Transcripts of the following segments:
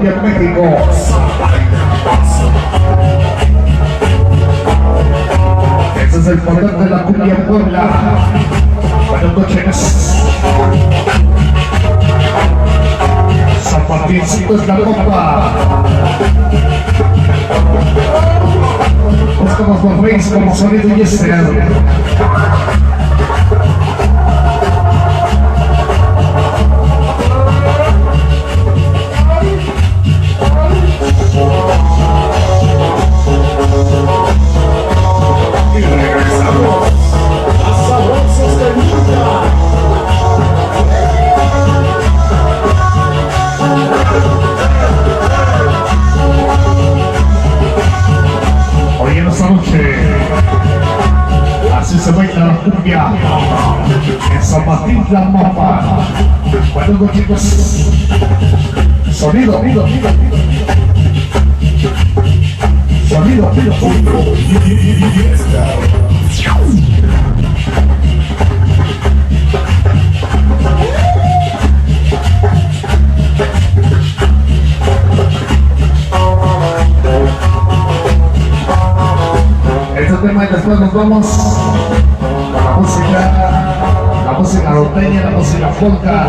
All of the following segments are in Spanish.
Cumbia en México. Ese es el poder de la cumbia en Puebla. Buenas noches. San Martíncito es Tlamapa. Buscamos por Face como Sonido Yester. Así se baila la cumbia en San Martín, Tlamapa. Buenas noches, chicos. Sonido. Este tema y después nos vamos con la música norteña, la música polka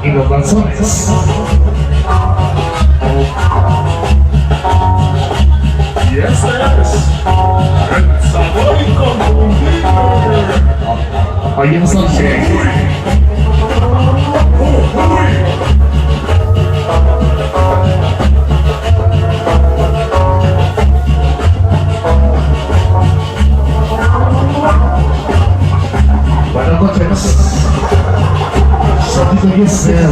y los danzones. Y este es el sabor inconfundible. Hoy en noche. Buenas noches. Sonido Yester.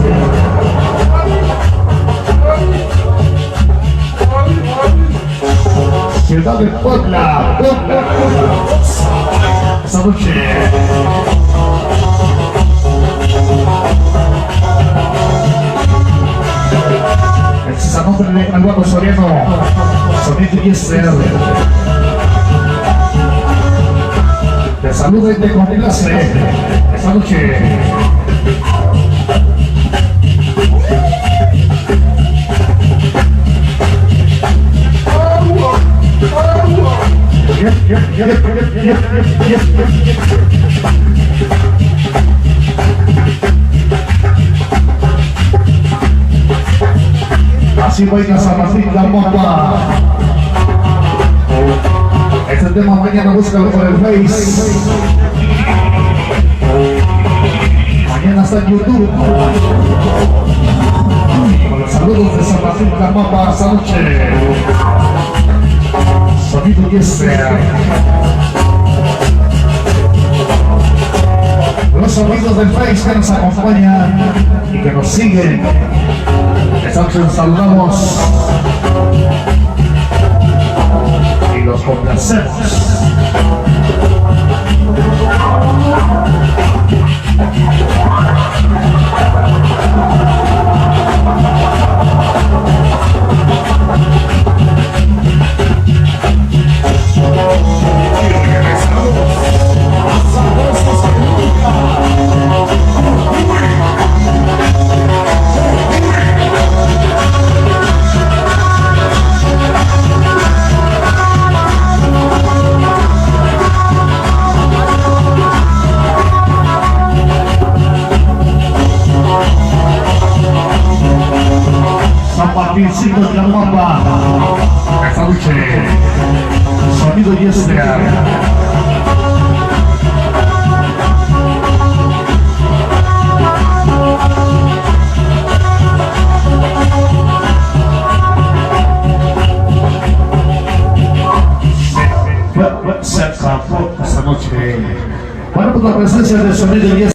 Ciudad de Puebla. Esta noche. Este es el nombre de Alvaro Soriano. Sonido Yester. Te saluda y te complace esta noche. Así baila San Martín, Tlamapa. Este tema mañana búscalo por el Face. Mañana está en YouTube. Con los saludos de San Martín, Tlamapa esta noche. Sonido Yester. Los amigos del Face que nos acompañan y que nos siguen. Esta noche nos saludamos y los complacemos. San Martíncito de Tlamapa. Esta noche, Sonido Yester. Se acabó esta noche. Bueno, pues la presencia de Sonido Yester.